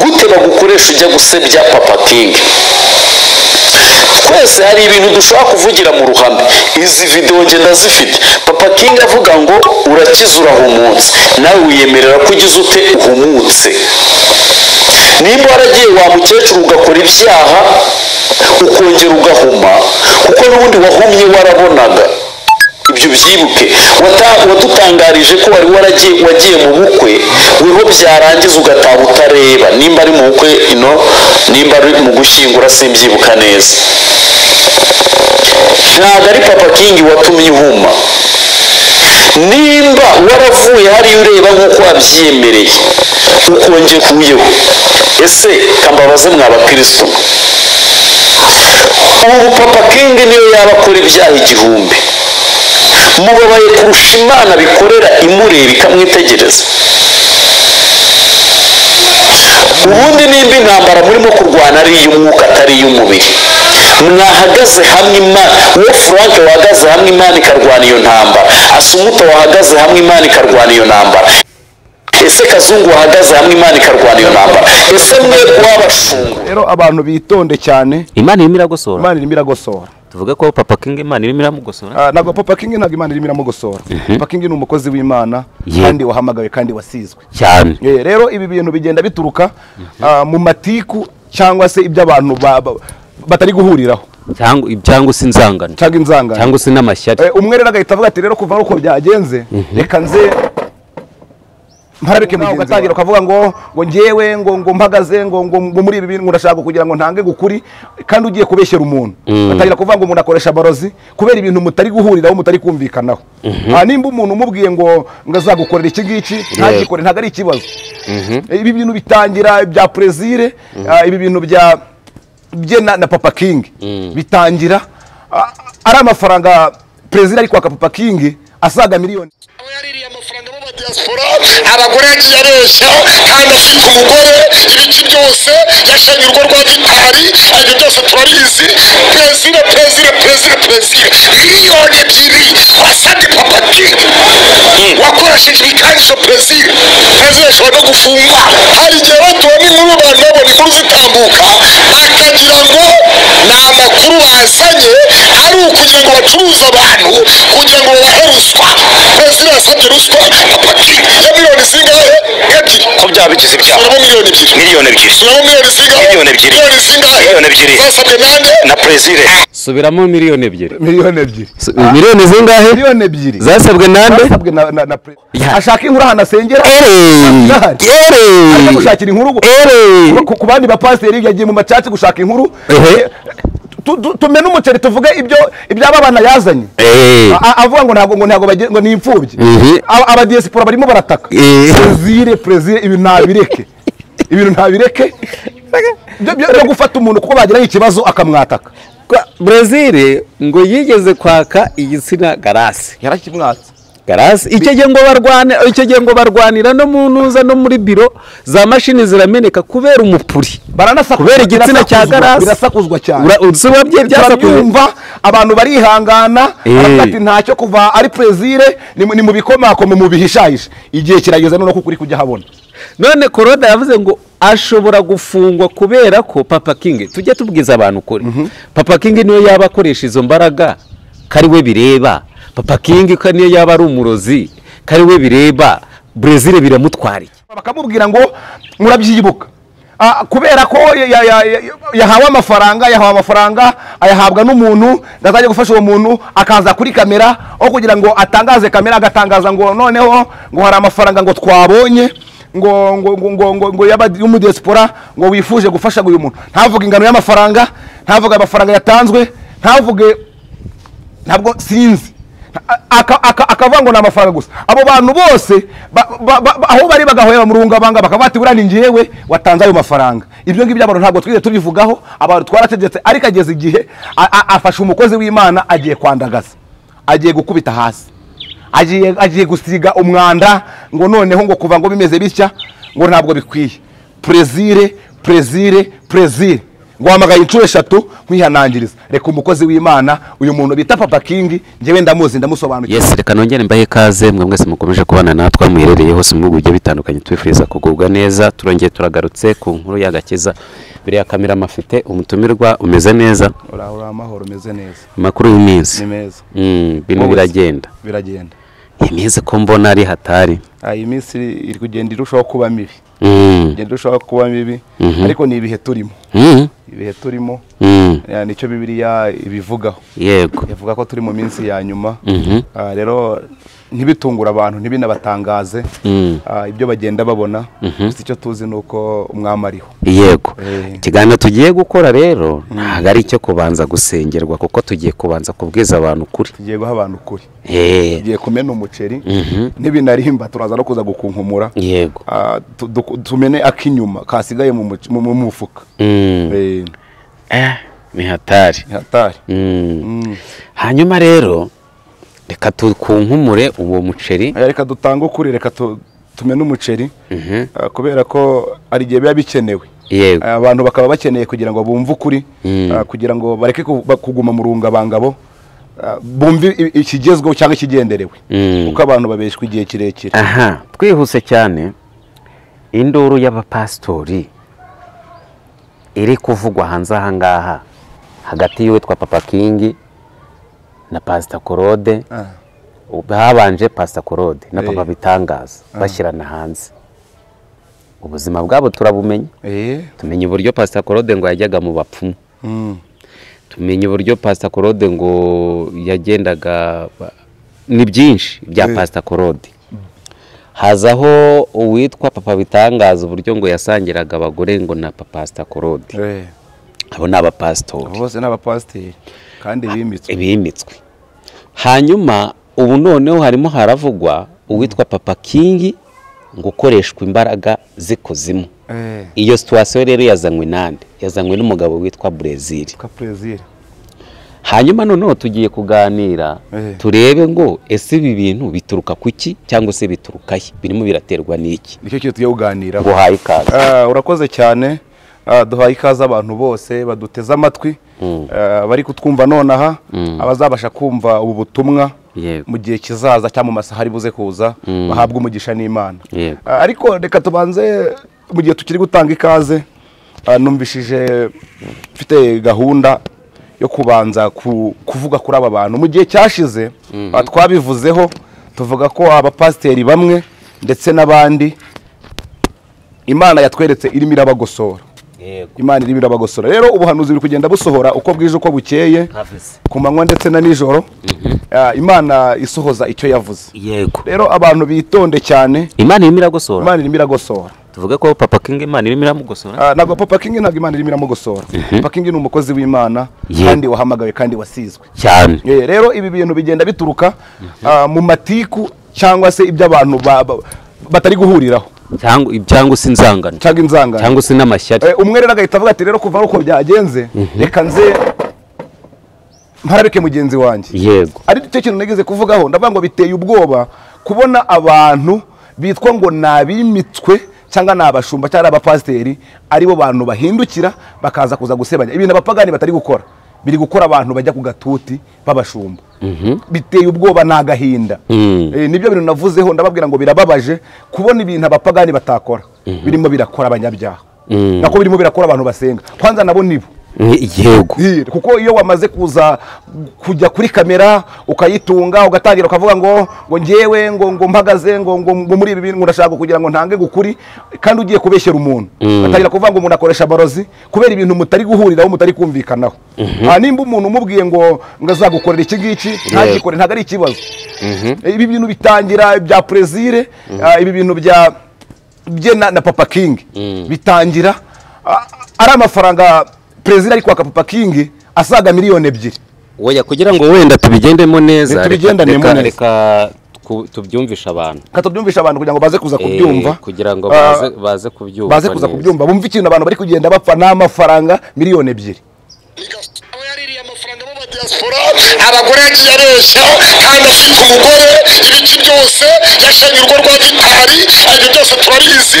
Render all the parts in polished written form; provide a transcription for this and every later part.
gute bagukoresha ujya gusebya Papa King? Twese hari ibintu dushobora kuvugira mu ruhame. Izi video nge ndazifite. Papa King avuga ngo urakiza urahumutse, nawe wiyemerera ko ugize ute uhumutse. Nimba waragiye wa mukecuru ugakora ibyaha ukongera ugahuma, kuko n'ubundi wahumye warabonaga. Ibyo byibuke. Wadutangarije ko wari wagiye mu bukwe, weho byarangiza ugataha utareba. Nimba ari mu bukwe nimba ari mu gushyingura simbyibuka neza. Ntabwo ari Papa King watumye uhuma. Nimba waravuye hariya ureba nk'uko wabyiyemereye ukongera kuyeho, ese kambabaze mw'abakristo, ubu Papa King niyo yaba akora ibyaha 1000, mubabaye kurusha Imana bikorera imureba ikamwitegereza. Ubundi nimba intambara murimo kurwana ari iy'umwuka atari iy'umubiri, mwahagaze hamwe Imana, uwo Frank wahagaze hamwe Imana ikarwana iyo ntambara, Asumuta wahagaze hamwe Imana ikarwana iyo ntambara, ese Kazungu wahagaze hamwe Imana ikarwana iyo ntambara, ese mwe wabashungu. Rero abantu bitonde cyane, Imana irimo iragosora. Imana irimo iragosora. Tuvuge ko Papa King Imana irimo iramugosora. Ntabwo Papa King ntabwo Imana irimo iramugosora. Papa King ni umukozi w'Imana kandi wahamagawe kandi wasizwe cyane. Rero ibi bintu bigenda bituruka mu matiku cyangwa se ibyo abantu batari guhuriraho, cyangwa se inzangano, cyangwa se n'amashyari. Umwe rero agahita avuga ati rero kuva uko byagenze reka nze mparabike mugenzi ugatangira ukavuga ngo ngewe ngo mpagaze ngo muri ibi bintu ndashaka kugira ngo ntange gukuri, kandi ugiye kubeshyera umuntu. Batangira kuvuga ngo umuntu akoresha barozi kubera ibintu mutari guhuriraho, mutari kumvikanaho. Nimba umuntu umubwiye ngo azagukorera iki ngiki ntagikore, ntago ari ikibazo. Ibi bintu bitangira bya Plaisir, ibi bintu bya na Papa King bitangira ari amafaranga Plaisir ari kwaka Papa King asaga miliyoni. Yaririye amafaranga mu diaspora, abagore yagiye areshya kandi afite umugore, ibiki byose yashanye urugo rwa gitari, ibyo byose turabizi. Plaisir miliyoni 2 wasabye Papa King, wakoresheje ibikangisho Plaisir ashobora no gufungwa. Hari igihe batubona inkuru abantu babona inkuru zitambuka bakagira ngo ni amakuru bazanye ari ukugira ngo bacuruze abantu kugira ngo babahe ruswa. Plaisir yasabye ruswa Papa King ya miliyoni zingahe? 2 ko byabigize ibyaha. Miliyoni 2. Miliyoni 2. Zasabwe nande? Na Plaisir. Subiramo miliyoni 2. Miliyoni 2. Miliyoni zingahe? Miliyoni 2. Zasabwe nande? Zasabwe na ashaka inkuru hanasengera. Ari gushakira inkuru ku bandi bapasiteri yagiye mu macaci gushaka inkuru. Tumena umuceri tuvuge ibyo abana yazanye. Avuga ngo ntago ngo ni imfubyi. Aba diaspora barimo barataka. Plaisir ibintu ntabireke byo gufata umuntu kuko bagiranye ikibazo akamwataka. Plaisir ngo yigeze kwaka igitsina garasi, yarakimwatse garasi. Icyo gihe ngo barwanira no mu ntuza no muri biro za mashini zirameneka kubera umupuri, kubera igitsina cya garasi birasakuzwa cyane. Usubabye byasakuzwa, abantu barihangana barakati ntacyo kuva ari Plaisir ni mu bikomakome mu bihishayisha. Igihe kirageze no kuri kujya habona. None Koroda yavuze ngo ashobora gufungwa kubera ko Papa King, tujye tubwiza abantu ukuri, Papa King niyo yaba akoresha izo mbaraga kari we bireba. Papa King niyo yaba ari umurozi kari we bireba. Plaisir biramutwara iki? Bakamubwira ngo murabyibuka kubera ko yahawe amafaranga ayahabwa n'umuntu ndazajya gufasha uwo muntu akaza kuri kamera aho kugira ngo atangaze kamera agatangaza ngo noneho ngo hari amafaranga ngo twabonye ngo y'umu diaspora ngo wifuje gufasha uyu muntu. Ntavuga ingano y'amafaranga, ntavuga amafaranga yatanzwe, ntabwo sinzi, akavuga ngo ni amafaranga gusa. Abo bantu bose aho bari bagahora mu rungabanga bakavuga ati burani ngewe watanze ayo mafaranga. Ibyo ngibyo abantu ntabwo twigeze tubivugaho, abantu twarategetse. Ariko ageze igihe afashe umukozi w'Imana agiye kwandagaza, agiye gukubita hasi, agiye gusiga umwanda ngo noneho ngo kuva ngo bimeze bitya ngo ntabwo bikwiye. Plaisir nguhamagaye inshuro 3 nkwihanangiriza reka umukozi w'Imana uyu muntu bita Papa King njyewe ndamuzi ndamusobanukiwe. Yes, reka nongere mbahe kaze mwe mwese mukomeje kubana natwe muherereye hose mu bihugu bitandukanye twifuriza kugubwa neza. Turongeye turagarutse ku nkuru y'agakiza biri ya kamera mafite umutumirwa umeze neza. Ura amahoro umeze neza. Makuru y'iminsi ni meza. Bino biragenda imeze ko mbona ari hatari. Iyi minsi iri kugenda irushaho kuba mibi. Irushaho kuba mibi ariko ni ibihe turimo. Ibihe turimo nicyo Bibiliya ibivugaho. Yego. Ivuga ko turi mu minsi ya nyuma. Rero ntibitungura abantu ntibinabatangaze ibyo bagenda babona. Icyo tuzi nuko umwami ariho. Yego. Ikiganiro tugiye gukora rero ntabwo ari cyo kubanza gusengerwa kuko tugiye kubanza kubwiza abantu kuri. Tugiye guha abantu kuri. Tugiye kumena umuceri n'ibinarimba turaza no kuza gukunkumura. Yego. Tumene akinyuma kasigaye mu mufuka. Ni hatari. Hanyuma rero reka tukunkumure uwo muceri. Reka dutanga ukuri reka tumene umuceri kubera ko ari gihe biba bikenewe. Yego. Abantu bakaba bakeneye kugira ngo bumve ukuri kugira ngo bareke kuguma mu rungabangabo bumve ikigezweho cyangwa ikigenderewe uko abantu babeshwa igihe kirekire. Twihuse cyane induru y'abapastori iri kuvugwa hanze aha ngaha hagati y'uwitwa Papa King na Pastor Claude. Habanje Pastor Claude na Papa Bitangaza bashyirana hanze. Ubuzima bwabo turabumenya. Tumenye uburyo Pastor Claude ngo yajyaga mu bapfumu. Tumenye uburyo Pastor Claude ngo yagendaga ni byinshi bya Pastor Claude. Hazaho uwitwa Papa Bitangaza uburyo ngo yasangiraga abagore ngo na Pastor Claude. Abo ni abapastori. Bose ni abapastori kandi bimitswe. Hanyuma ubu noneho harimo haravugwa uwitwa Papa King ngo ukoreshwa imbaraga zikuzimu. Iyo situation rero yazanywe nande? Yazanywe n'umugabo witwa Brazil. Hanyuma noneho tugiye kuganira turebe ngo ese ibi bintu bituruka kuki cyangwa se bituruka he, birimo biraterwa n'iki. Nicyo cyo tugiye kuganira. Guhaye ikaze. Urakoze cyane. Duhaye ikaze abantu bose baduteze amatwi bari kutwumva nonaha abazabasha kumva ubu butumwa mu gihe kizaza cyangwa mu masaha ari buze kuza bahabwa umugisha n'Imana. Ariko reka tubanze mu gihe tukiri gutanga ikaze numvishije mfite gahunda yo kubanza kuvuga kuri aba bantu. Mu gihe cyashize twabivuzeho tuvuga ko abapasiteri bamwe ndetse n'abandi Imana yatweretse irimo irabagosora. Imana irimo irabagosora. Rero ubuhanuzi buri kugenda busohora uko bwije uko bukeye ku manywa ndetse na nijoro. Imana isohoza icyo yavuze. Yego. Rero abantu bitonde cyane. Imana irimo iragosora. Imana irimo iragosora. Tuvuge ko Papa King Imana irimo iramugosora. Ntabwo Papa King ntabwo Imana irimo iramugosora. Papa King ni umukozi w'Imana kandi wahamagawe kandi wasizwe cyane. Rero ibi bintu bigenda bituruka mu matiku cyangwa se ibyo abantu batari guhuriraho. Cyangwa se inzangano cyangwa se n'amashyari. Umwe rero agahita avuga ati rero kuva uko byagenze reka nze mparabike mugenzi wanjye. Yego. Ari cyo kintu nageze kuvugaho ndavuga ngo biteye ubwoba kubona abantu bitwa ngo nabimitswe cyangwa nabashumba cyangwa abapasiteri aribo bantu bahindukira bakaza kuza gusebanya ibintu abapagani batari gukora. Biri gukora abantu bajya ku gatuti babashumba. Biteye ubwoba nagahinda. Nibyo bintu navuzeho ndababwira ngo birababaje kubona ibintu abapagani batakora. Birimo birakora abanyabyaha. Nako birimo birakora abantu basenga. Kwanza nabo nibo. Yego. Kuko iyo wamaze kuza kujya kuri kamera ukayitunga ugatangira ukavuga ngo njyewe ngo mpagaze ngo muri ibi bintu ndashaka kugira ngo ntange gukuri kandi ugiye kubeshyera umuntu. Batangira kuvuga ngo umuntu akoresha barozi kubera ibintu mutari guhuriraho mutari kumvikanaho. Nimba umuntu umubwiye ngo azagukorera iki ngiki ntagikore ntago ari ikibazo. Ibi bintu bitangira bya Brazil, ibi bintu bya na Papa King bitangira ari amafaranga President ari kwaka Papa King asaga miliyoni 2. Oya kugira ngo wenda tubigendemo neza reka tubyumvisha abantu. Katubyumvisha abantu kugira ngo baze kuza kubyumva. Kugira ngo baze kubyumva. Baze kuza kubyumva bumva ikintu abantu bari kugenda bapfa n'amafaranga miliyoni 2. Aho yaririye amafaranga bo diaspora abagore yagiye areshya kandi afite umugore ibiki byose yashanye urugo rwa gitari ibyo byose turabizi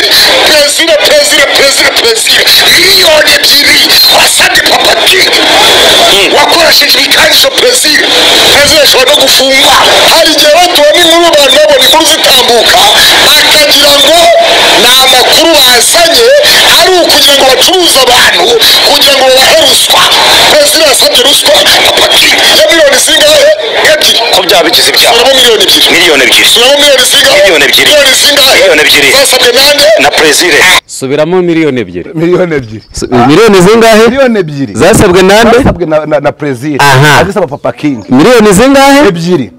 perezida miliyoni ebyiri wasabye papa kingi wakoresheje ibikaniso perezida ashobora no gufungwa hari igihe batubona inkuru abantu babona inkuru zitambuka bakagira ngo ni amakuru bazanye ari ukugira ngo bacuruze abantu kugira ngo babahe ruswa perezida yasabye ruswa papa kingi ya miliyoni zingahe ebyiri ko byaba bigize ibyaha miliyoni ebyiri miliyoni ebyiri zingahe miliyoni ebyiri zingahe miliyoni ebyiri zasabwe nande na perezida subiramo miliyoni ebyiri miliyoni ebyiri miliyoni zingahe miliyoni ebyiri zasabwe nande zasabwe na perezida Aha. azisaba papa kingi miliyoni zingahe ebyiri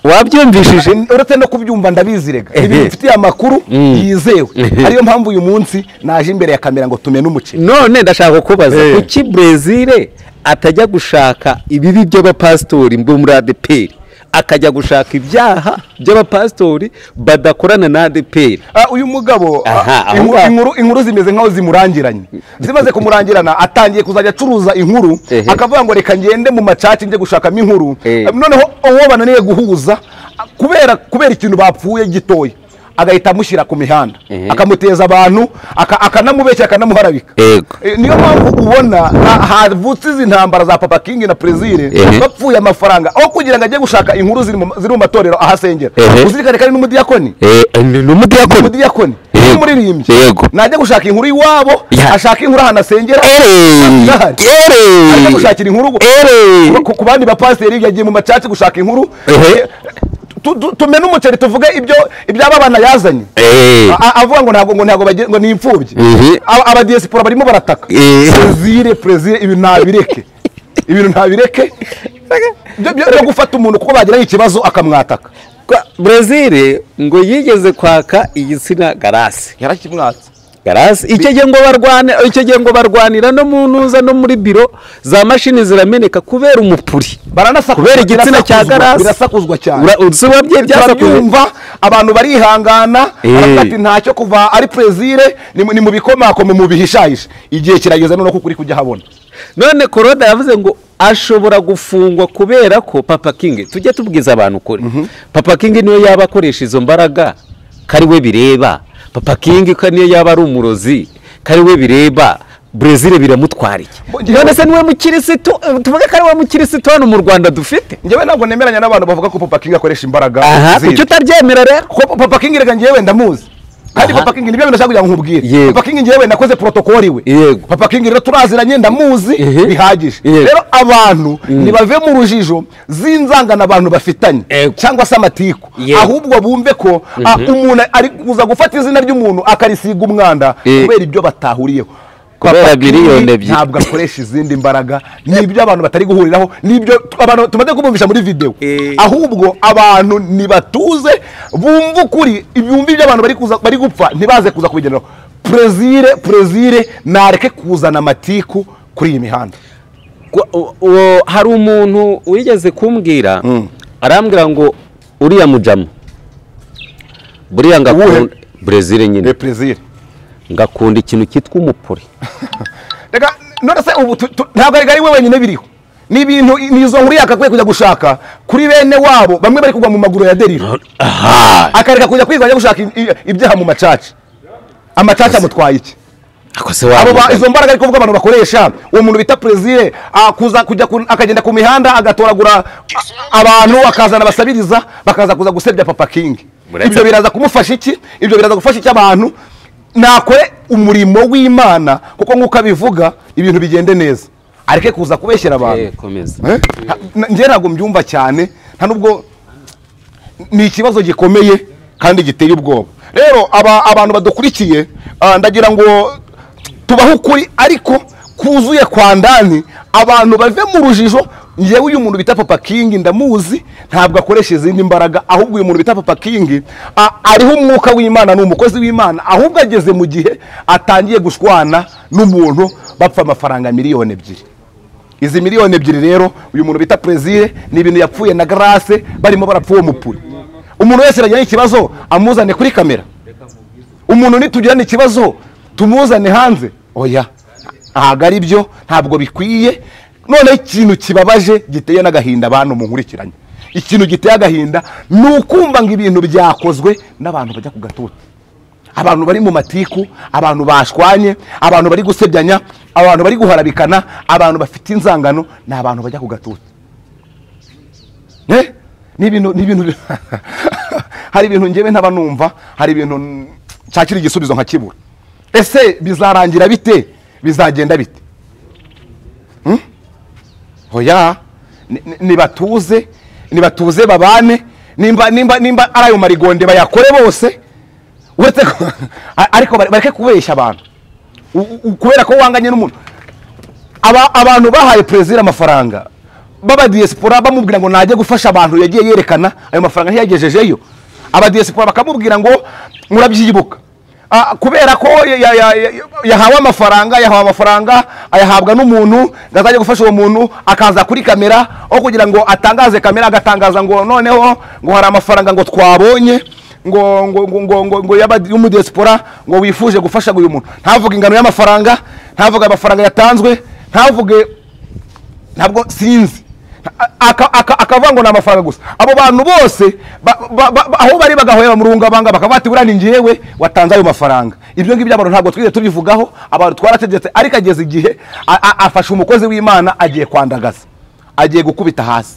wabyumvishije uretse no kubyumva ndabizirega ibintu mfitiye amakuru yizewe ariyo mpamvu uyu munsi naje imbere ya kamera ngo tumene umuceri none ndashaka kubaza kuki Brezil atajya gushaka ibibi by'abapasitori bo muri ADPR akajya gushaka ibyaha by'abapasitori badakorana na ADPR uyu mugabo Aha, inkuru zimeze nkaho zimurangiranye zimaze kumurangirana atangiye kuzajya acuruza inkuru akavuga ngo reka ngende mu macaci njye gushakamo inkuru noneho uwo bananiye guhuza kubera ikintu bapfuye gitoya agahita amushyira ku mihanda akamuteza abantu akanamubeshya akanamuharabika niyo mpamvu ubona havutse izi ntambara za papa kingi na perezida bapfuye amafaranga aho kugira ngo ajye gushaka inkuru ziri mu matorero ahasengera uzirikane ko ari n'umudiyakoni umudiyakoni n'umuririmbyi najya gushaka inkuru iwabo ashaka inkuru ahantu asengera ajya gushakira inkuru ku bandi bapasiteri yagiye mu macaci gushaka inkuru tumene umuceri tuvuge iby'aba bana yazanye avuga ngo ntabwo ngo ni imfubyi abadiyesipora barimo barataka perezida ibintu ntabireke byo gufata umuntu kuko bagiraho ikibazo akamwataka Brezil ngo yigeze kwaka igitsina garasi yarakimwatse garasi icyo gihe ngo barwanira no mu ntuza no muri biro za mashini zirameneka kubera umupuri kubera igitsina cya garasi birasakuzwa cyane byumva abantu barihangana ati ntacyo kuva ari perezida ni mu bikomakome mu bihishahisha igihe kirageze none ko kuri kujya habona none Koroda yavuze ngo ashobora gufungwa kubera ko papa kingi tujye tubwiza abantu ukuri papa kingi niyo yaba akoresha izo mbaraga kari we bireba papa kingi niyo yaba ari umurozi kari we bireba Brezil biramutwara iki none se niwe mukirisitu tuvuge ko ari we mukirisitu hano mu Rwanda dufite njyewe ntabwo nemeranya n'abantu bavuga ko papa kingi akoresha imbaraga kuki utaryemera rero ko papa kingi reka njyewe ndamuzi kandi papa kingi nibyo ndashaka kugira ngo nkubwire papa kingi njyewe nakoze protokoli we papa kingi rero turaziranye ndamuzi bihagije rero abantu nibave mu rujijo zinzangana abantu bafitanye cyangwa se amatiku ahubwo bumve ko umuntu ari kuza gufata izina ry'umuntu akarisiga umwanda kubera ibyo batahuriyeho kubera miliyoni ebyiri ntabwo akoresha izindi mbaraga nibyo abantu batari guhuriraho nibyo abantu tumaze kubumvisha muri video ahubwo abantu nibatuze bumva ukuri bumva ibyo abantu bari gupfa ntibaze kuza kubigeneraho perezida nareke kuzana amatiku kuri iyi mihanda hari umuntu wigeze kumbwira arambwira ngo uriya mujama buriya ngakunda Brezil nyine perezida ngakunda ikintu cyitwa umupuri reka none se ubu ntabwo ari we wenyine biriho ni ibintu nizo nkuru yakakwiye kujya gushaka kuri bene wabo bamwe bari kugwa mu maguru ya deriro akareka kujya kwiga ajya gushaka ibyaha mu macaci amacaci amutwaye iki izo mbaraga ari kuvuga abantu bakoresha uwo muntu bita perezida akagenda ku mihanda agatoragura abantu akazana abasabiriza bakaza kuza gusebya papa kingi ibyo biraza kumufasha iki ibyo biraza gufasha iki abantu nakore umurimo w'Imana kuko nk'uko abivuga ibintu bigende neza areke kuza kubeshyera abantu njye ntabwo mbyumva cyane nta nubwo ni ikibazo gikomeye kandi giteye ubwoba rero abantu badukurikiye ndagira ngo tubaho ukuri ariko kuzuye kwa ndani abantu bave mu rujijo njyewe uyu muntu bita papa kingi ndamuzi ntabwo akoresha izindi mbaraga ahubwo uyu muntu bita papa kingi ariho umwuka w'Imana ni umukozi w'Imana ahubwo ageze mu gihe atangiye gushwana n'umuntu bapfa amafaranga miliyoni ebyiri izi miliyoni ebyiri rero uyu muntu bita perezida ni ibintu yapfuye na garase barimo barapfa uwo mupuri umuntu wese aragira ikibazo amuzane kuri kamera umuntu nitugirana ikibazo tumuzane hanze oya ntabwo ari byo ntabwo bikwiye none ikintu kibabaje giteye n'agahinda abantu munkurikiranye, ikintu giteye agahinda ni ukumva ngo ibintu byakozwe n'abantu bajya ku gatuti, abantu bari mu matiku, abantu bashwanye, abantu bari gusebyanya, abantu bari guharabikana, abantu bafite inzangano, ni abantu bajya ku gatuti. Ni ibintu hari ibintu njyewe ntaba numva, hari ibintu nshakira igisubizo nkakibura. Ese bizarangira bite? Bizagenda bite? Hoya nibatuze babane, nimba ari ayo marigonde bayakore bose, uretse ariko bareke kubeshya abantu kubera ko wanganye n'umuntu. Abantu bahaye Plaisir amafaranga baba diaspora bamubwira ngo najye gufasha abantu, yagiye yerekana ayo mafaranga ntiyagejejeyo. Aba diaspora bakamubwira ngo murabyibuka kubera ko yahawe amafaranga ayahabwa n'umuntu ngazajya gufasha uwo muntu, akaza kuri kamera aho kugira ngo atangaze kamera agatangaza ngo noneho ngo hari amafaranga ngo twabonye ngo y'umu diaspora ngo wifuje gufasha uyu muntu. Ntavuge ingano y'amafaranga, ntavuge amafaranga yatanzwe, ntabwo sinzi, akavuga ngo ni amafaranga gusa. Abo bantu bose aho bari bagahora mu rungabanga bakavuga ati buriya ni njyewe watanze ayo mafaranga. Ibyo ngibyo abantu ntabwo twigeze tubivugaho, abantu twarategetse, ariko ageze igihe afashe umukozi w'Imana agiye kwandagaza, agiye gukubita hasi,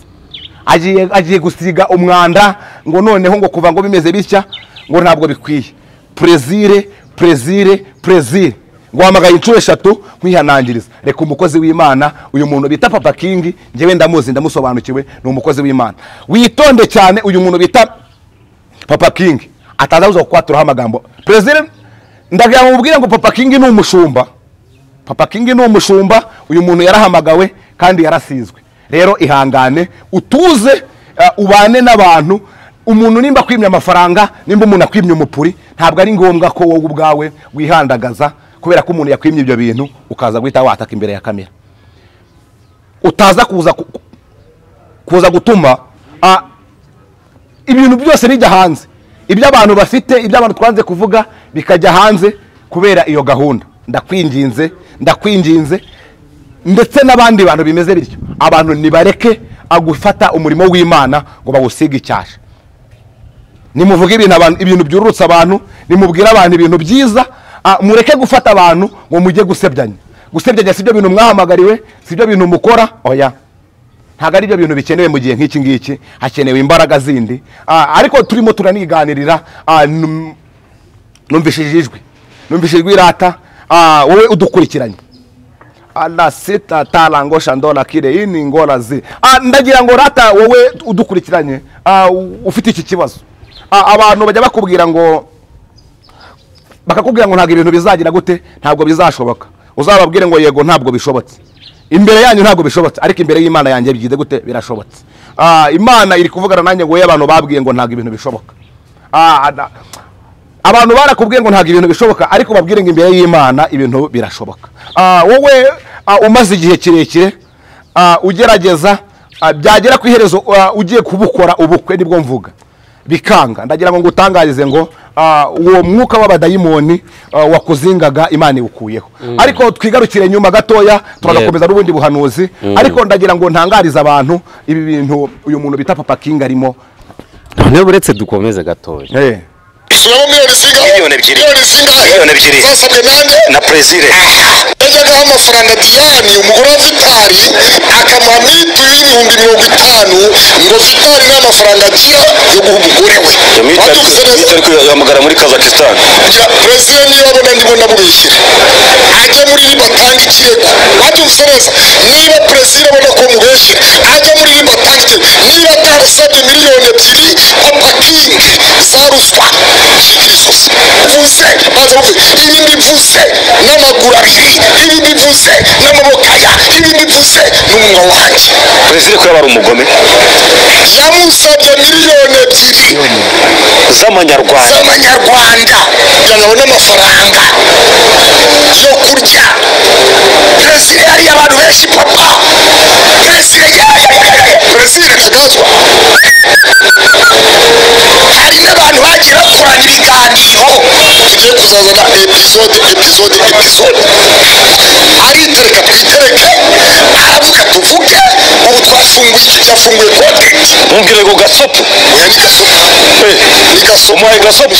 agiye gusiga umwanda ngo noneho ngo kuva ngo bimeze bitya ngo ntabwo bikwiye. Plaisir ngo hamagaye inshuro 3 nkwihanangiriza. Reka umukozi w'Imana uyu muntu bita Papa King, njyewe ndamuzi ndamusobanukiwe, ni umukozi w'Imana. Witonde cyane uyu muntu bita Papa King atazabuza kukwaturaho amagambo. Plaisir ndagira ngo mubwire ngo Papa King ni umushumba. Papa King ni umushumba, uyu muntu yarahamagawe kandi yarasizwe. Rero ihangane utuze, ubane n'abantu. Umuntu nimba kwimya amafaranga, nimba umuntu akwimya umupuri, ntabwo ari ngombwa ko wowe ubwawe wihandagaza kubera ko umuntu yakwimye ibyo bintu ukaza guhita wataka imbere ya kamera. Utaza kuza gutuma ibintu byose bijya hanze, ibyo abantu bafite, ibyo abantu twanze kuvuga bikajya hanze kubera iyo gahunda. Ndakwinginze ndetse n'abandi bantu bimeze bityo, abantu nibareke agufata umurimo w'Imana ngo bawusige icyasha. Nimuvuga ibintu byururutsa abantu, nimubwira abantu ibintu byiza, mureke gufata abantu ngo mujye gusebyanya. Gusebyanya sibyo bintu mwahamagariwe, sibyo bintu mukora. Oya, ntago ari byo bintu bikenewe mu gihe nk'iki ngiki, hakenewe imbaraga zindi. Ariko turimo turaniganirira, numvishije ijwi rata, wowe udukurikiranye. Ala sita talango shandola kire ini ngola zi. Ndagira ngo rata wowe udukurikiranye, ufite iki kibazo. Abantu bajya bakubwira ngo bakakubwira ngo ntabwo ibintu bizagira gute, ntabwo bizashoboka. Uzababwire ngo yego ntabwo bishobotse. Imbere yanyu ntabwo bishobotse, ariko imbere y'Imana yanjye bigize gute, birashobotse. Imana iri kuvugana nanjye ngo abantu babwiye ngo ntabwo ibintu bishoboka. Abantu barakubwiye ngo ntabwo ibintu bishoboka, ariko babwire ngo imbere y'Imana ibintu birashoboka. Wowe umaze igihe kirekire ugerageza, byagera ku iherezo ugiye kubukora ubukwe nibwo mvuga bikanga, ndagira ngo ngutangarize ngo uwo mwuka w'abadayimoni wakuzingaga Imana iwukuyeho. Ariko twigarukire nyuma gatoya turagakomeza n'ubundi buhanuzi. Ariko ndagira ngo ntangarize abantu ibi bintu uyu muntu bita Papa King arimo. None buretse dukomeze gatoya. miliyoni ebyiri zasabwe nande na Plaisir. yajyaga amafaranga Diane umugore wa Vitali akamuha mituyu y'ibihumbi 50 ngo Vitali nta mafaranga agira yo guha umugore we. Mitali yamagara muri Kazakhstan. Plaisir niba abona ndimo ndamubeshyira ajya muri riba atanga ikirego. Wabyumvise neza? Niba Plaisir abona ko mubeshyira ajya muri riba atanga ikirego. Niba atarasabye miliyoni 2 Papa King za ruswa zikirisosi vuze baza ibi ndivuze n'amaguru abiri, ibi ndivuze n'amaboko aya, ibi ndivuze n'umunwa wanjye. Plaisir ko yabara umugome yamusabye miliyoni 2 z'amanyarwanda yanabona amafaranga yo kurya. Plaisir yari abantu benshi papa. Plaisir ntagazwa. Hari n'abantu bagiye bakorana ibiganiro tugiye kuzazana episode aritereka twitereke avuga tuvuge ubu twafunguye content mubwire ngo gasopo oya ni gasopo ni gasopo umuhaye gasopo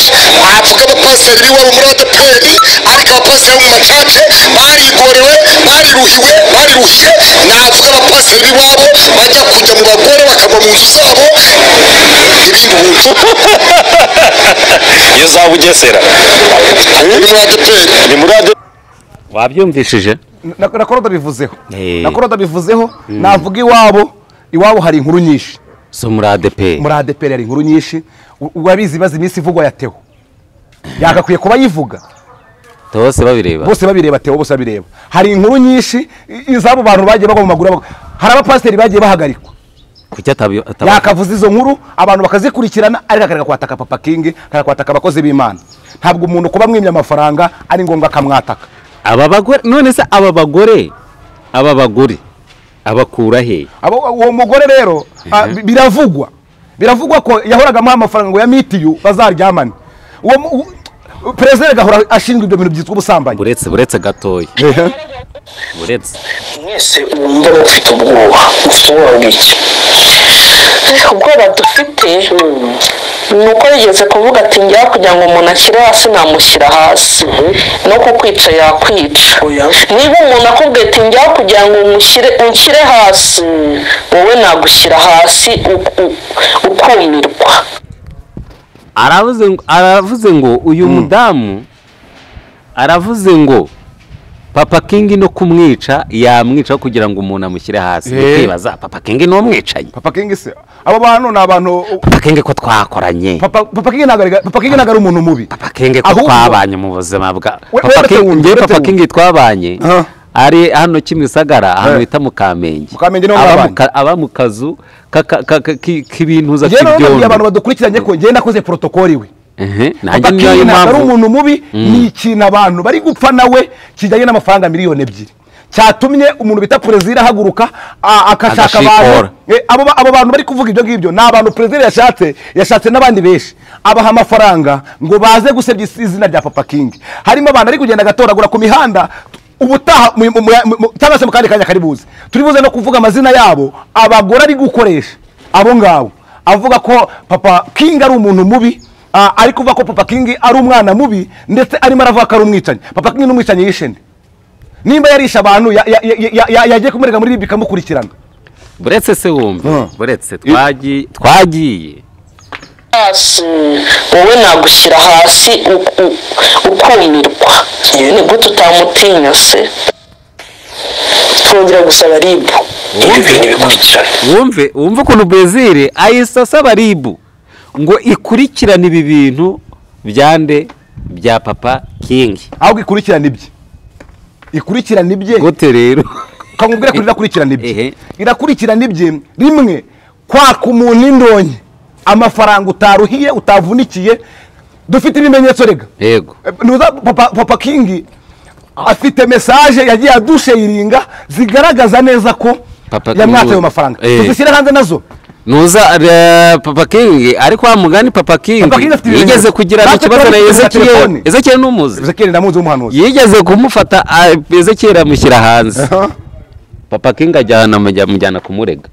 avuga abapasiteri b'iwabo muri adeperi ariko abapasiteri bo mu macace barigorewe bariruhiye navuga abapasiteri b'iwabo bajya kujya mu bagore bakava mu nzu zabo ibindi buntu iyo za bugesera ni muri adeperi ni muri wabyumvishije nakoroda bivuzeho Eh. nakoroda bivuzeho navuga iwabo hari inkuru nyinshi so muri ADP muri ADP hari inkuru nyinshi urabizi bazi iminsi ivugwa yateho yagakwiye kuba yivuga bose babireba bose babireba Theo bose babireba hari inkuru nyinshi izabo bantu bagiye bagwa mu maguru hari abapasiteri bagiye bahagarikwa kuki yakavuza izo nkuru abantu bakazikurikirana ariko akareka kwataka Papa King akareka kwataka abakozi b'Imana ntabwo umuntu kuba mwimye amafaranga ari ngombwa akamwataka aba bagore none se aba bagore abakura he uwo mugore rero biravugwa ko yahoraga amuha amafaranga ngo ya mitiyu bazaryamane uwo perezida gahora ashinzwe ibyo bintu byitwa ubusambanyi buretse gatoya buretse mwese wumva ufite ubwoba bw'iki ubwoba dufite ni uko yigeze kuvuga ati njya kugira ngo umuntu ashyire hasi namushyira hasi no kukwica yakwica niba umuntu akubwiye ati njya kugira ngo unshyire hasi wowe nagushyira hasi ukumirwa aravuze ngo uyu mudamu aravuze ngo Papa King no kumwica yamwica kugira ngo umuntu amushyire hasi kwibaza Papa King no umwicanyi Papa King se abo bantu ni abantu Papa King ko twakoranye Papa King nagari umuntu mubi Papa King ko twabanye mu buzima bwa Papa King twabanye ari hano Kimisagara ahantu bita mu Kamenge aba mu kazu k'ibintu za kibyo abantu badukurikiranye ko ngenda nakoze protocol iwe Papa King ari umuntu mubi ni ikintu abantu bari gupfa nawe kijyanye n'amafaranga miliyoni 2 cyatumye umuntu bita Perezida haguruka akashaka abantu abo bantu bari kuvuga ibyo ngibyo ni abantu Perezida yashatse n'abandi benshi abaha amafaranga ngo baze gusebya izina rya Papa King harimo abantu ari kugenda gatoragura ku mihanda ubutaha cyangwa se mu kandi kanya karibuze turibuze no kuvuga amazina yabo abagore ari gukoresha abo ngabo avuga ko Papa King ari umuntu mubi ari kuvuga ko Papa King ari umwana mubi ndetse arimo aravuga ko ari umwicanyi Papa King n'umwicanyi yishende nimba yarisha abantu yagiye kumurega muri Libya kamukurikirana buretse se wumva buretse twagiye hasi wowe nagushyira hasi ukumirwa ni gute utamutinya se twongera gusaba ribu wumve ukuntu Brazil ahise asaba ribu ngo ikurikirane ibi bintu bya Papa King ahubwo ikurikirane ibye gute rero kamubwira ko irakurikirana ibye rimwe kwaka umuntu indonye amafaranga utaruhiye utavunikiye dufite ibimenyetso rega yego Papa King afite message yagiye adushayiringa zigaragaza neza ko yamwataye ayo mafaranga tuzishyira hanze nazo nuza Papa King ariko mugani Papa King yigeze kugira ikibazo na Ezekiel n'umuzi Ezekiel ndamuzi umuhanuzi yigeze kumufata Ezekiel amushyira hanze Papa King mujyana kumurega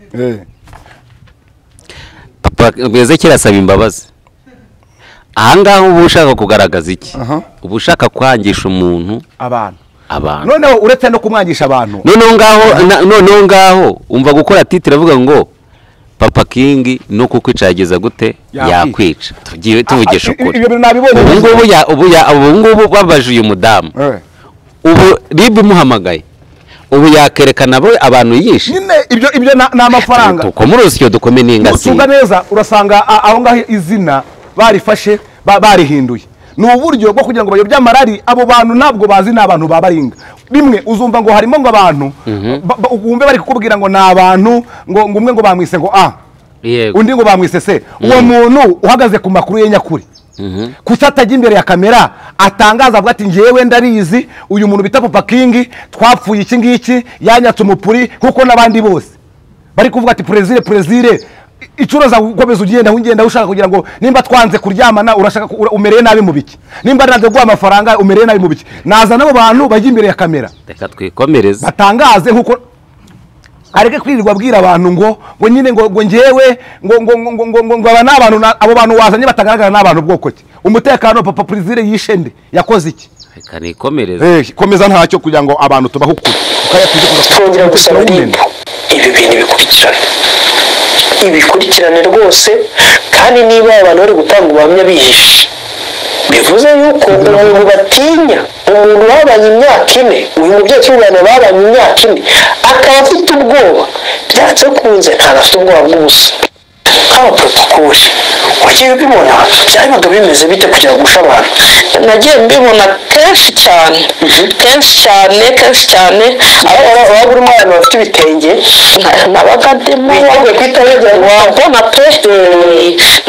Papa Ezekiel asaba imbabazi ahangaha ubu ushaka kugaragaza iki ubu ushaka kwangisha umuntu abantu noneho uretse no kumwangisha abantu noneho ngaho umva gukora titire avuga ngo Papa King no kukwicageza gute yakwica tuvugisha ukuri ubu ngubu babaje uyu mudamu ubu ribu muhamagaye ubu yakerekana abantu yishe nyine ibyo na amafaranga uko muri rusyo dukome n'ingasi usuga neza urasanga aho ngaho izina barifashe barihinduye ni uburyo bwo kugira ngo bayobye amarari abo bantu ntabwo bazi n'abantu babaringa rimwe uzumva ngo harimo ngo abantu wumve bari kukubwira ngo ni abantu ngo umwe ngo bamwise ngo undi ngo bamwise se uwo muntu uhagaze ku makuru ye nyakuri kuki atajya imbere ya kamera atangaza avuga ati njyewe ndarizi uyu muntu bita Papa King twapfuye iki ngiki yanyatse umupuri kuko n'abandi bose bari kuvuga ati Perezida icuroza gukomeza ugenda ushaka kugira ngo nimba twanze kuryamana urashaka umereye nabi mu biki nimba naze guha amafaranga umereye nabi mu biki naza nabo bantu bajya imbere ya kamera reka twikomereze batangaze nkuko areke kwirirwa abwira abantu ngo nyine ngo njyewe ngo aba n'abantu abo bantu wazanye batagaragara n'abantu bwoko ki umutekano papa Plaisir yishe nde yakoze iki reka nikomereze komeza ntacyo kugira ngo abantu tubaho ukuri twongera gusaba ibi bintu bikurikirane rwose kandi niba abantu bari gutanga ubuhamya bihishe bivuze yuko umuntu batinya umuntu babanye imyaka 4 uyu mubyeyi cy'ubana babanye imyaka 4 akaba afite ubwoba byatse kunze ntafite ubwoba bw'ubusa kaba protocol wagiye ubibona byabaga bimeze bite kugira ngo gusha abantu nagiye mbibona kenshi cyane aba buri mwana bafite ibitenge nabaga ndimo wabona pe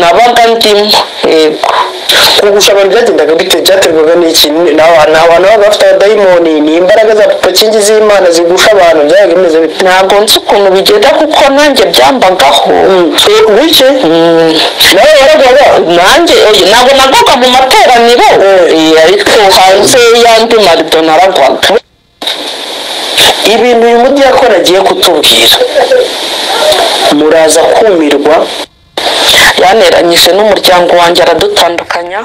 nabaga ndimo yego kugusha abantu byagendaga bite byaterwaga n'iki abantu baba bafite abadayimoni ni imbaraga za papa kingi z'Imana zigusha abantu byabaga bimeze bite ntabwo nzi ukuntu bigenda kuko nanjye byambagaho wice nawe waragwaga nanjye ntabwo nagwaga mu materaniro ariko hanze y'andi marido naragwaga ibintu uyu mudiyakoni agiye kutubwira muraza kumirwa yaneranyije n'umuryango wanjye aradutandukanya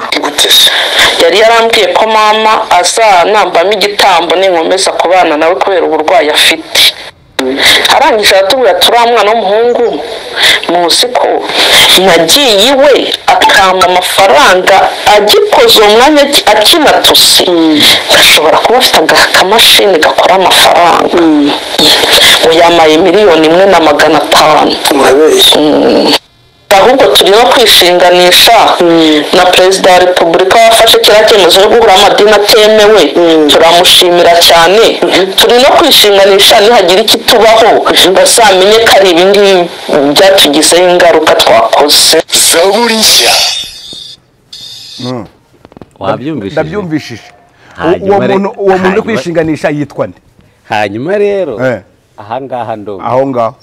yari yarambwiye ko mama azanambamo igitambo ninkomeza kubana nawe kubera uburwayi afite arangije aratubwira turiya mwana w'umuhungu muzi ko nagiye iwe akampa amafaranga agikoze uwo mwanya akinatuse gashobora kuba afite akamashini gakora amafaranga ngo yamaye 1,500,000 ahubwo turi no kwishinganisha na perezida wa repubulika wafashe kiriya cyemezo cyo guhura amadini atemewe turamushimira cyane turi no kwishinganisha nihagira ikitubaho bazamenye ko ari ibingibi byatugizeho ingaruka twakoze zaburi nshya wabyumvishije ndabyumvishije uwo muntu uri kwishinganisha yitwa nde hanyuma rero ahangaha ndo aho ngaho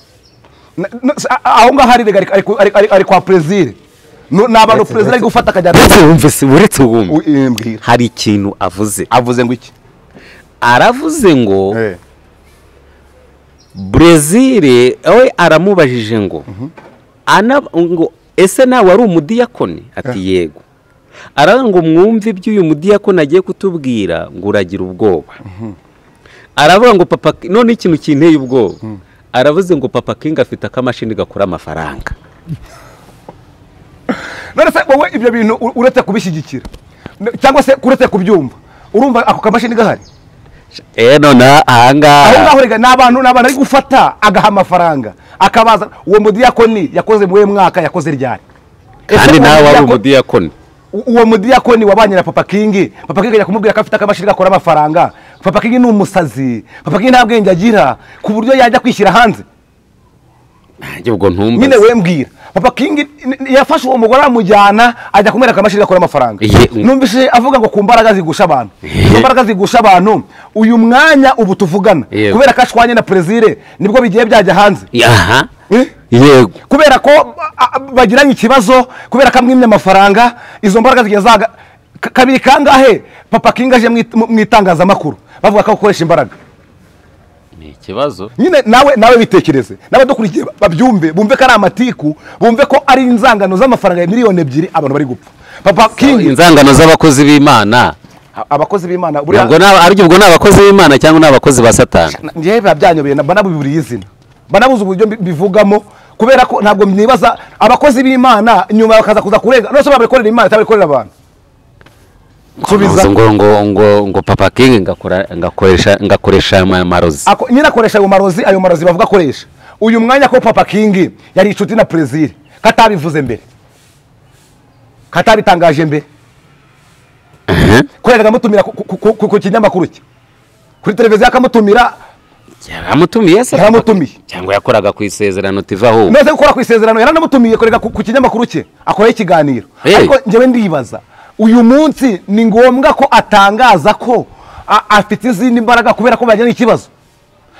ari kwa Plaisir n'abantu Plaisir ari gufata akajya uretse wumve hari ikintu avuze ngo iki aravuze ngo Plaisir we aramubajije ngo ese nawe ari umudiyakoni ati yego aravuga ngo mwumve iby'uyu mudiyakoni agiye kutubwira ngo uragira ubwoba aravuga ngo papa none ikintu kinteye ubwoba aravuze ngo papa King afite akamashini gakora amafaranga none se wowe ibyo bintu uretse kubishyigikira cyangwa se uretse kubyumva urumva ako kamashini gahari none ahangaha rega n'abantu ari gufata agaha amafaranga akabaza uwo mudiyakoni yakoze mu mwaka yakoze ryari kandi nawe ari umudiyakoni uwo mudiyakoni wabanye na papa King ajya kumubwira ko afite akamashini gakora amafaranga papa King ni umusazi papa King nta bwenge agira ku buryo yajya kwishyira hanze ubwo ntumbaze nyine we mbwira papa King yafashe uwo mugore amujyana ajya kumwereka akamashini gakora amafaranga numvise avuga ngo ku mbaraga zigusha abantu imbaraga zigusha abantu uyu mwanya ubu tuvugana kubera ko ashwanye na Plaisir nibwo bigiye byajya hanze yego kubera ko bagiranye ikibazo kubera ko amwimye amafaranga izo mbaraga zigiye zaga kabiri kangahe papa King aje mu itangazamakuru bavuga ko akoresha imbaraga ni ikibazo nyine nawe bitekereze n'abadukurikiye babyumve bumve ko ari amatiku bumve ko ari inzangano z'amafaranga ya 2,000,000 abantu bari gupfa papa King inzangano z'abakozi b'Imana abakozi b'Imana ubwo n'abakozi b'Imana cyangwa n'abakozi ba Satani ngiye byanyobeye banabuburiye izina banabuze uburyo bivugamo kubera ko ntabwo mnibaza abakozi b'Imana nyuma bakaza kuza kurenga no so babikorera Imana tabikorera abantu subiza ngo papa King ngakoresha amarozi nyina akoresha ayo marozi bavuga akoresha uyu mwanya ko papa King yari inshuti na Plaisir katabivuze mbere katabitangaje mbere koreraga mutumira ku kinyamakuru cye kuri televiziyo akamutumira yaramutumiye se yaramutumiye cyangwa yakoraga ku isezerano tivaho nose gukora ku isezerano yaranamutumiye korega ku kinyamakuru cye akoraye ikiganiro ariko njyewe ndibaza uyu munsi ni ngombwa ko atangaza ko afite izindi mbaraga kubera ko bajyana ikibazo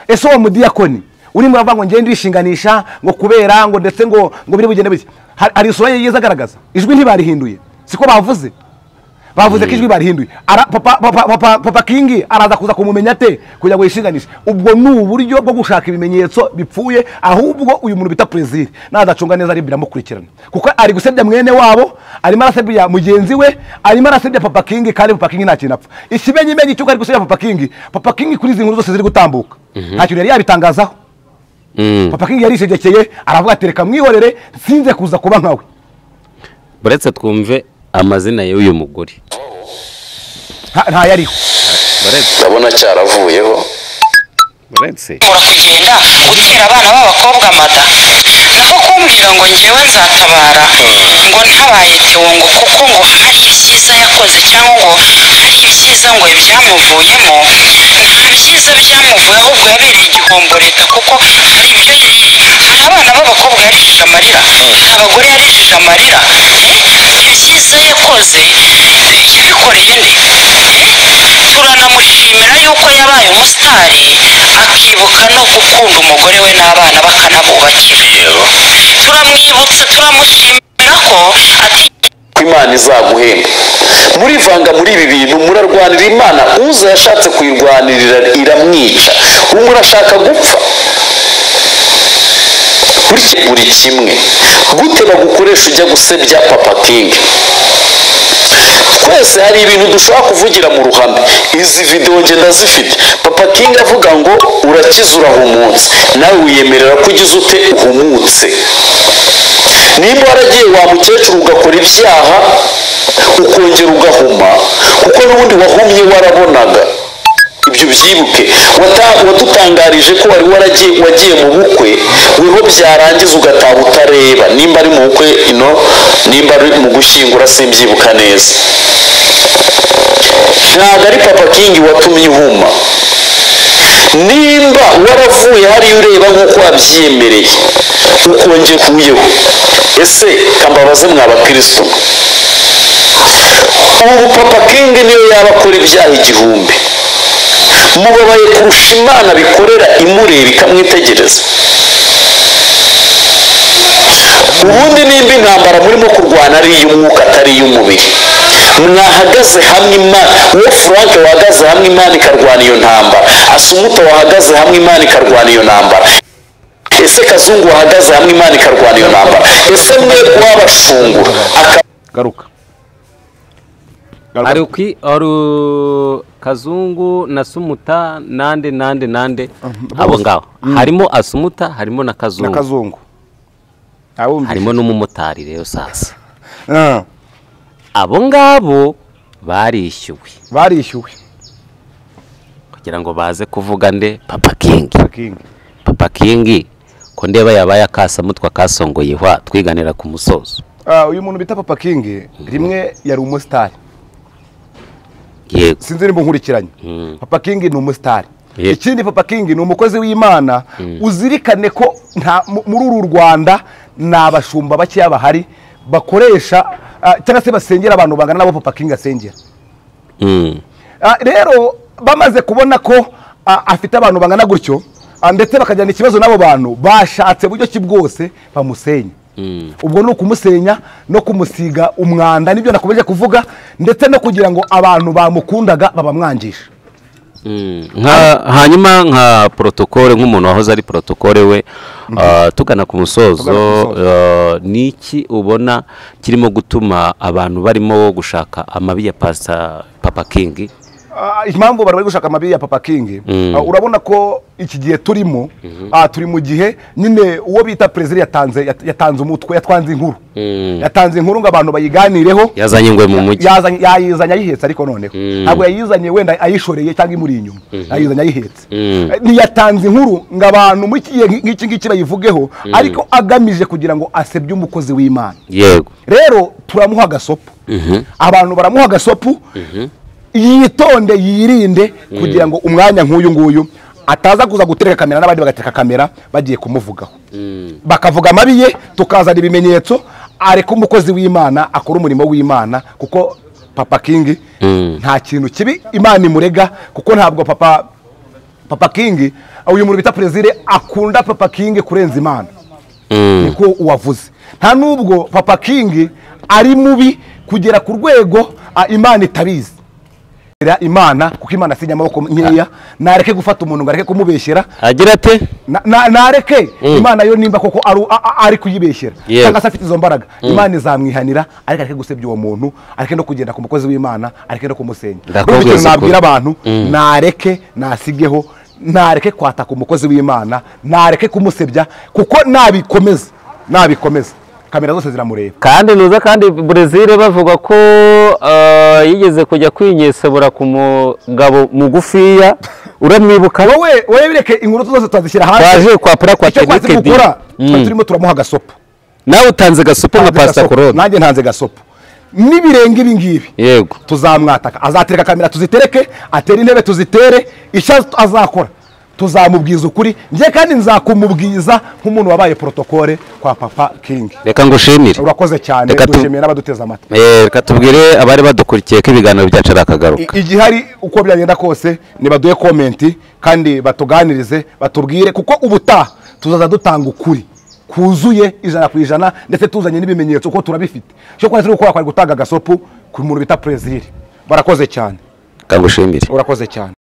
ese uwo mudiyakoni urimo uravuga ngo ngende wishinganisha ngo kubera ngo ndetse ngo biri bugende biki hari isura ye yiza agaragaza ijwi ntibarihinduye siko bavuze bavuze ko ijwi barihinduye papa King araza kuza kumumenya ate kugira ngo yishinganishe. Ubwo ni uburyo bwo gushaka ibimenyetso bipfuye, ahubwo uyu muntu bita Plaisir nazacunga neza ari biramukurikirana, kuko ari gusebya mwene wabo, arimo arasebya mugenzi we, arimo arasebya papa King, kandi papa King nta kintu apfa. Ikimenyimenyi cyuko ari gusebya papa King kuri izi nkuru zose ziri gutambuka nta kintu yari yabitangazaho. Papa King yarisegekeye aravuga ati reka mwihorere sinze kuza kuba nkawe. Buretse twumve amazina y'uyu mugore nta yariho, ndabona cyaravuyeho. buretse kugenda gutera abana b'abakobwa amada naho kumbwira ngo ngewe nzatabara ngo ntabaye Tewo kuko ngo hari ibyiza yakoze cyangwa ngo hari ibyiza ngo ibyamuvuyemo, nta byiza byamuvuye ahubwo yabereye igihombo leta, kuko hari ibyo hari abana b'abakobwa yarijije amarira, hari abagore yarijije amarira. Ibyiza yakoze yabikoreye nde? Turanamushimira yuko yabaye umusitari akibuka no gukunda umugore we n'abana bakanabubakira. Turamwibutsa, turamushimira ko Imana izaguhemba. Murivanga muri ibi bintu, murarwanira Imana, uza yashatse kuyirwanirira iramwica, murashaka gupfa. Buri kimwe gute bagukoresha ujya gusebya papa King. Twese hari ibintu dushobora kuvugira mu ruhame. Izi video nge ndazifite. Papa King avuga ngo urakiza urahumutse, nawe wiyemerera ko ugize ute uhumutse. Nimba waragiye wa mukecuru ugakora ibyaha ukongera ugahuma, kuko n'ubundi wahumye warabonaga. Ibyo byibuke, wadutangarije ko wari wagiye mu bukwe, weho byarangiza ugataha utareba. Nimba ari mu bukwe nimba ari mu gushyingura simbyibuka neza. Ntabwo ari papa King watumye uhuma. Nimba waravuye hariya ureba nk'uko wabyiyemereye ukongera kuyeho, ese kambabaze mw'abakristo, ubu papa King niyo yaba akora ibyaha igihumbi, mubabaye kurusha Imana bikorera imureba ikamwitegereza. Ubundi nimba intambara murimo kurwana ari iy'umwuka atari iy'umubiri, mwahagaze hamwe Imana, uwo Frank wahagaze hamwe Imana ikarwana iyo ntambara, Asumuta wahagaze hamwe Imana ikarwana iyo ntambara, ese Kazungu wahagaze hamwe Imana ikarwana iyo ntambara, ese mwe wabashungura garuka ari Kazungu na Sumuta nande abo ngaho harimo Asumuta, harimo na Kazungu harimo n'umumotari rero sasa. Abo ngabo barishyuwe kugira ngo baze kuvuga nde papa King ko ndeba yabaye akasamutwa kasongoye hwa twiganira ku musozo. Uyu muntu bita papa King rimwe yari umusitari, yego sinzi nimba nkurikiranye. Papa King ni umusitari. Ikindi papa King ni umukozi w'Imana. Uzirikane ko muri uru Rwanda n'abashumba bakeya bahari bakoresha cyangwa se basengera abantu bangana nabo papa King asengera. Rero bamaze kubona ko afite abantu bangana gutyo, ndetse bakajyana ikibazo n'abo bantu, bashatse buryo ki bwose bamusenya. Ubwo ni ukumusenya no kumusiga umwanda, nibyo nakomeje kuvuga, ndetse no kugira ngo abantu bamukundaga babamwangisha. Hanyuma nka protokole, nk'umuntu wahoze ari protokole we, tugana ku musozo, niki ubona kirimo gutuma abantu barimo gushaka amabi ya papa King? Impamvu bari gushaka amabi ya papa King, urabona ko iki gihe turimo, turi mu gihe nyine uwo bita Plaisir yatanze umutwe, yatanze inkuru ngo abantu bayiganireho. Yazanye ingwe mu mujyi, yayizanye ayihetse, ariko noneho ntabwo yayizanye wenda ayishoreye cyangwa imuri inyuma, yayizanye ayihetse. Niyatanze inkuru ngo abantu muri iki ngiki bayivugeho, ariko agamije kugira ngo asebye umukozi w'Imana. Yego, rero turamuha agasopo, abantu baramuha agasopo, yitonde yirinde kugira ngo umwanya nk'uyu nguyu ataza kuza gutereka kamera n'abandi bagateka kamera bagiye kumuvugaho, bakavuga amabi ye, tukazana ibimenyetso, ariko umukozi w'Imana akora umurimo w'Imana, kuko papa King nta kintu kibi Imana imurega, kuko ntabwo papa King, uyu muntu bita Plaisir akunda papa King kurenza Imana, niko uwavuze. Nta nubwo papa King ari mubi kugera ku rwego Imana itabizi. Imana kuko Imana sinya amaboko nkeya, nareke gufata umuntu ngo areke kumubeshyera. Agira ate? Nareke Imana yo nimba koko ari kuyibeshyera cyangwa se afite izo mbaraga, Imana izamwihanira, areke gusebya uwo muntu, areke no kugenda ku mukozi w'Imana, areke no kumusenya. Nabwira abantu nareke nasigeho, nareke kwataka umukozi w'Imana, nareke kumusebya kuko nabikomeza kamera zose ziramureba. Kandi nuza kandi Brazil bavuga ko yigeze kujya kwinyesebura ku mugabo mugufiya, uramwibuka? Wowe bireke inkuru zose twazishyira hanze. Twaje kwa pra kwa Kenekedi. Turimo turamuha gasopo. Nawe utanze gasopo nka Pastor Claude. Nanjye ntanze gasopo. Nibirenga ibi ngibi. Yego. Tuzamwataka. Azatereka kamera tuzitereke, atera intebe tuzitere, icyo azakora tuzamubwiza ukuri, nje kandi nzakumubwiza nk'umuntu wabaye protocole kwa Papa King. Reka ngushimire. Urakoze cyane, dushimiye n'abaduteza amatwi. Reka tubwire abari badukurikiye ko ibiganiro byacu arakagaruka. Igihari uko byagenda kose nibaduye comment kandi batuganirize, batubwire kuko ubutaha tuzaza dutanga ukuri kuzuye 100% ndetse tuzanye n'ibimenyetso ko turabifite. Cyo kwa turi gukora kwa gutanga gasopo ku muntu bita Brazil. Barakoze cyane. Kangushimire. Urakoze cyane.